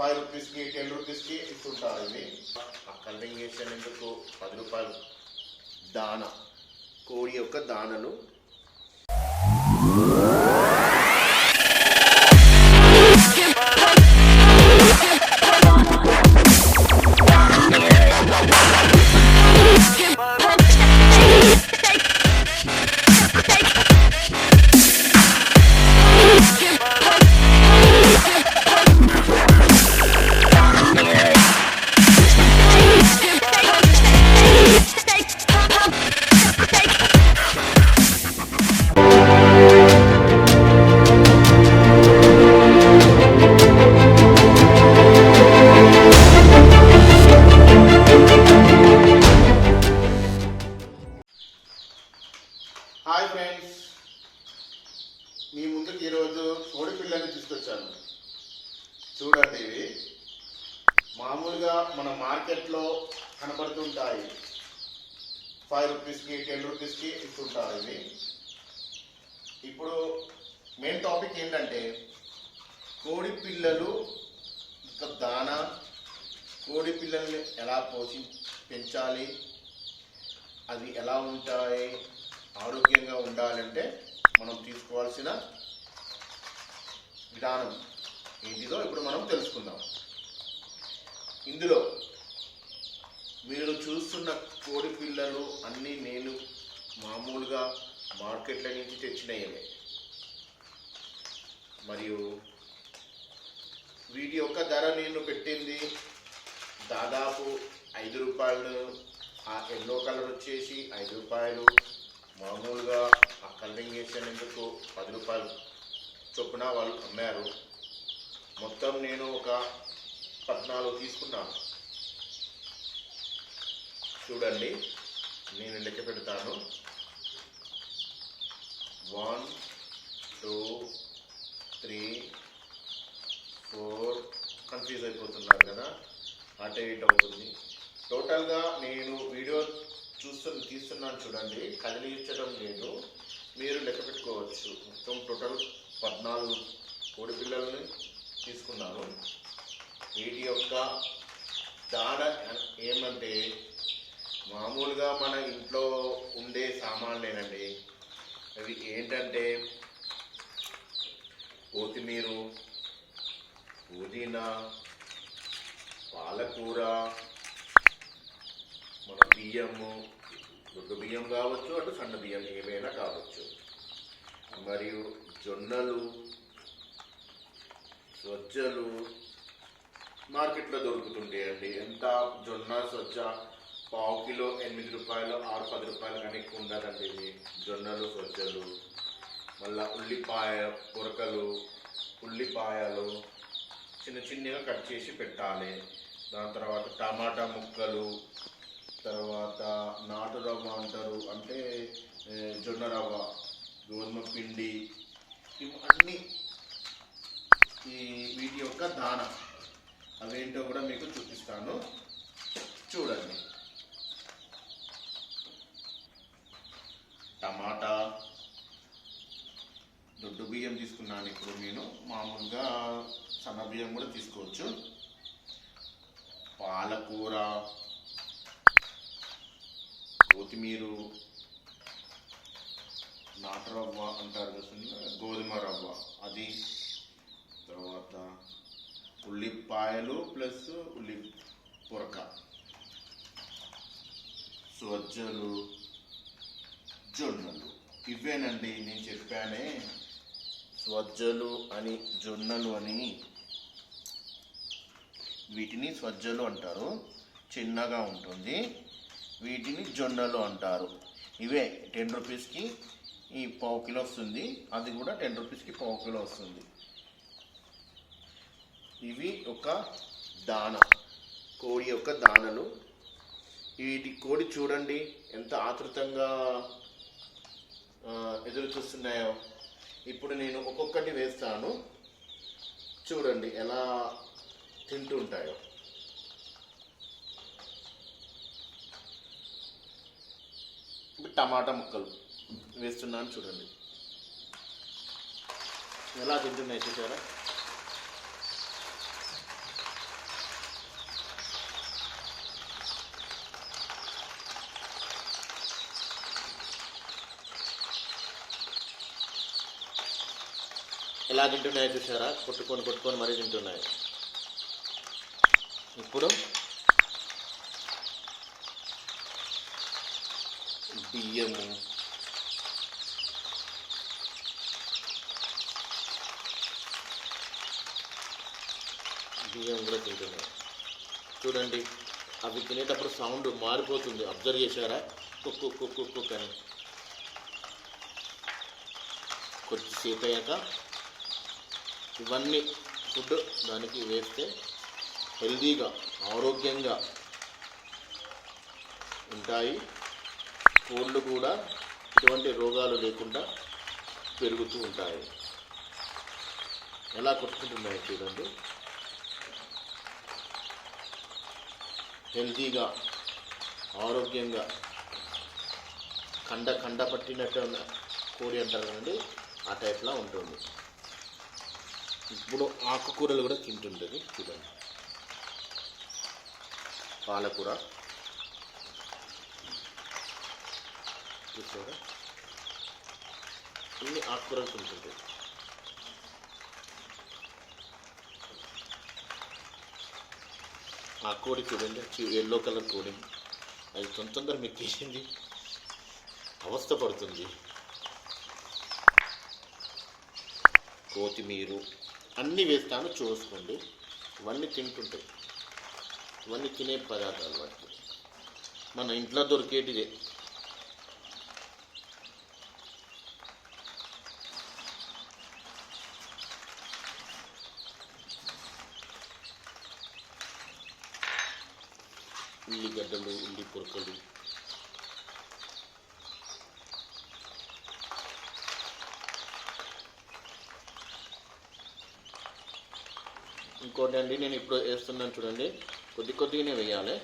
5 రూపీస్కి 10 రూపీస్కి ఇస్తుంటారు. ఇవి కలరింగ్ వేసేందుకు 10 రూపాయలు దాన, కోడి యొక్క దానలు. హాయ్ ఫ్రెండ్స్, మీ ముందుకు ఈరోజు కోడి పిల్లని తీసుకొచ్చాను. చూడండి, ఇవి మామూలుగా మన మార్కెట్లో కనబడుతుంటాయి. 5 రూపీస్కి 10 రూపీస్కి ఇస్తుంటారు. ఇవి ఇప్పుడు మెయిన్ టాపిక్ ఏంటంటే కోడి పిల్లలు ఇంకా దానా, కోడి పిల్లల్ని ఎలా పెంచాలి, అవి ఎలా ఉంటాయి, ఆరోగ్యంగా ఉండాలంటే మనం తీసుకోవాల్సిన విధానం ఏంటిదో ఇప్పుడు మనం తెలుసుకుందాం. ఇందులో మీరు చూస్తున్న కోడి పిల్లలు అన్నీ నేను మామూలుగా మార్కెట్ల నుంచి తెచ్చినవే. మరియు వీటి యొక్క ధర నేను పెట్టింది దాదాపు 5 రూపాయలు. ఆ ఎల్లో కలర్ వచ్చేసి 5 రూపాయలు. మామూలుగా ఆ కలరింగ్ వేసేందుకు 10 రూపాయలు చొప్పున వాళ్ళు అమ్మారు. మొత్తం నేను ఒక 14 తీసుకున్నాను. చూడండి, నేను లెక్క పెడతాను. 1 2 3 4 కన్ఫ్యూజ్ అయిపోతున్నారు కదా, అటు ఇటు అవుతుంది. టోటల్గా నేను వీడియో తీస్తున్నాను చూడండి, కదిలించడం లేదు, మీరు లెక్క పెట్టుకోవచ్చు. మొత్తం టోటల్ 14 కోడి పిల్లల్ని తీసుకున్నాను. వీటి యొక్క దాన ఏమంటే మామూలుగా మన ఇంట్లో ఉండే సామాన్లేనండి. అవి ఏంటంటే కొత్తిమీర, పుదీనా, పాలకూర, మన బియ్యము, దొడ్డు బియ్యం కావచ్చు, అటు సన్న బియ్యం ఏమైనా కావచ్చు, మరియు జొన్నలు, సజ్జలు మార్కెట్లో దొరుకుతుంటాయండి. ఎంత జొన్న సజ్జ పావు కిలో 8 రూపాయలు, 6-10 రూపాయలు కానీ ఎక్కువ ఉండదండి. ఇది జొన్నలు, సజ్జలు, మళ్ళీ ఉల్లిపాయ పొరకలు, ఉల్లిపాయలు చిన్న చిన్నగా కట్ చేసి పెట్టాలి. దాని తర్వాత టమాటా ముక్కలు, తర్వాత నాటు రవ్వ అంటారు, అంటే జొన్న రవ్వ, గోధుమ పిండి, ఇవన్నీ వీటి యొక్క దాన. అవేంటో కూడా మీకు చూపిస్తాను, చూడండి. టమాటా, దొడ్డు బియ్యం తీసుకున్నాను. ఇప్పుడు నేను మామూలుగా సన్న బియ్యం కూడా తీసుకోవచ్చు. పాలకూర, కొత్తిమీర, నాటు రవ్వ అంటారు కదా, గోధుమ రవ్వ అది, తర్వాత ఉల్లిపాయలు ప్లస్ ఉల్లి పొరక, సజ్జలు, జొన్నలు. ఇవేనండి నేను చెప్పానే, సజ్జలు అని, జొన్నలు అని. వీటిని సజ్జలు అంటారు, చిన్నగా ఉంటుంది. వీటిని జొన్నలు అంటారు. ఇవే 10 రూపీస్కి ఈ పావు కిలో వస్తుంది. అది కూడా 10 రూపీస్కి పావు కిలో వస్తుంది. ఇవి ఒక దాన, కోడి యొక్క దానలు. వీటి కోడి చూడండి ఎంత ఆతృతంగా ఎదురు చూస్తున్నాయో. ఇప్పుడు నేను ఒక్కొక్కటి వేస్తాను, చూడండి ఎలా తింటూ ఉంటాయో. టమాటా ముక్కలు వేస్తున్నాను, చూడండి ఎలా తింటున్నాయి చూసారా. ఎలా తింటున్నాయో చూసారా, కొట్టుకొని మరీ తింటున్నాయి. ఇప్పుడు బియ్యం కూడా తింటున్నాయి. చూడండి, అవి తినేటప్పుడు సౌండ్ మారిపోతుంది, అబ్జర్వ్ చేశారా? కుక్కు కుక్కు కుక్ అని. కొద్దిసేపు అయ్యాక ఇవన్నీ ఫుడ్ దానికి వేస్తే హెల్దీగా ఆరోగ్యంగా ఉంటాయి. కోళ్ళు కూడా ఎటువంటి రోగాలు లేకుండా పెరుగుతూ ఉంటాయి. ఎలా కొట్టుకుంటున్నాయి చూడండి. హెల్దీగా ఆరోగ్యంగా కండ పట్టినట్టు కోడి అంటారు కదండి, ఆ టైప్లా ఉంటుంది. ఇప్పుడు ఆకుకూరలు కూడా తింటుంటుంది చూడండి. పాలకూర చూసారా, అన్ని ఆకుకూరలు తింటుంటుంది. ఆ కోడి చూడండి, ఎల్లో కలర్ కోడి, అది తొందర మెక్కేసింది, అవస్థ పడుతుంది. కొత్తిమీర అన్నీ వేస్తాను చూసుకోండి. ఇవన్నీ తింటుంటాయి, ఇవన్నీ తినే పదార్థాలు వాటికి. మన ఇంట్లో దొరికేటిదే. ఉల్లిగడ్డలు, ఉల్లి పొరకలు, ఇంకోటి అండి, నేను ఇప్పుడు వేస్తున్నాను చూడండి, కొద్దిగానే వేయాలి.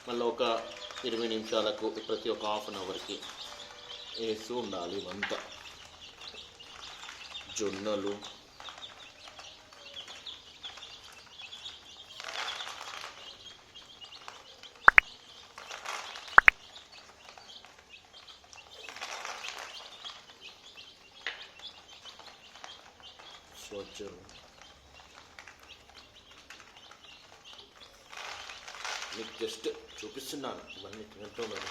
మళ్ళీ ఒక 20 నిమిషాలకు ప్రతి ఒక్క హాఫ్ అన్ అవర్కి వేస్తూ ఉండాలి. ఇవంతా జొన్నలు, సోజలు. మీకు జస్ట్ చూపిస్తున్నాను ఇవన్నీ తింటున్నారు.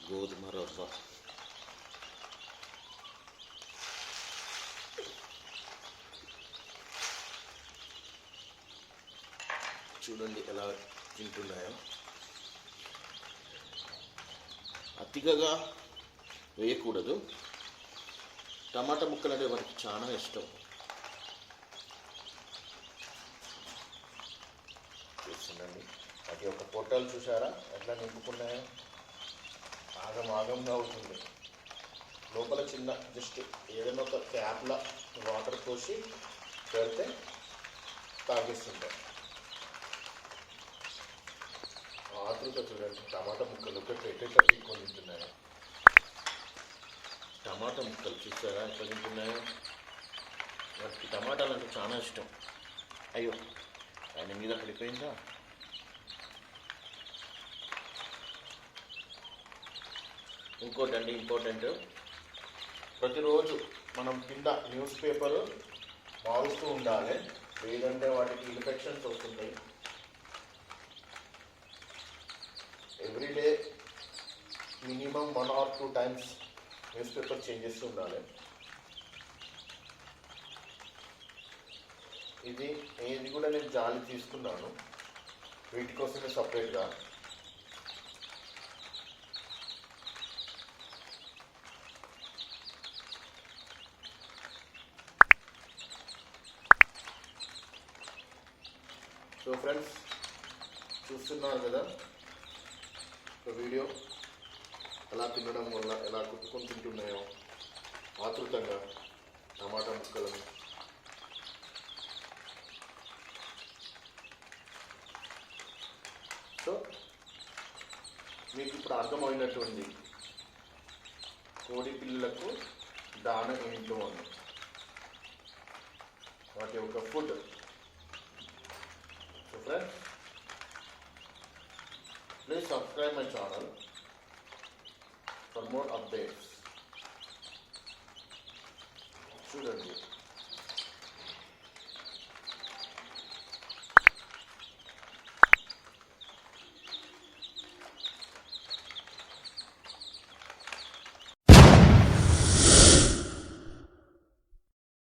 గోధుమ రవ్వ, చూడండి ఎలా తింటున్నాయో. అతిగా వేయకూడదు. టమాటా ముక్కలు అంటే వాటికి చాలా ఇష్టం. చూస్తుందండి, అది ఒక పొట్టలు చూసారా ఎట్లా నింపుకున్నాయో. ఆగంగా అవుతుంది. లోపల చిన్న జస్ట్ ఏదైనా ఒక క్యాప్లో వాటర్ పోసి పెడితే తాగిస్తుంటాయి. ఆతృత చూడండి, టమాటా ముక్కలు ఎట్లా పీక్కొని తింటున్నాయో. టమాటా ముక్కలు చూసారా ఎట్లా తింటున్నాయో. వాటికి టమాటాలు అంటే చాలా ఇష్టం. అయ్యో, ఆయన మీద పడిపోయిందా. ఇంకోటి అండి, ఇంపార్టెంట్, ప్రతిరోజు మనం కింద న్యూస్ పేపర్ మారుస్తూ ఉండాలి, లేదంటే వాటికి ఇన్ఫెక్షన్స్ వస్తుంటాయి. Everyday minimum 1 or 2 times news paper change చేస్తూ ఉండాలి. ఇది కూడా నేను జాలి తీసుకున్నాను వీటి కోసమే సపరేట్గా. సో ఫ్రెండ్స్, చూస్తున్నారు కదా ఒక వీడియో, ఎలా తినడం వల్ల ఎలా కుట్టుకొని తింటున్నాయో ఆతృతంగా టమాటా ముక్కలను. సో మీకు ఇప్పుడు అర్థమైనటువంటి కోడి పిల్లలకు దాన ఏంటో అని, వాటి యొక్క food. So friends, please subscribe my channel for more updates. చూడండి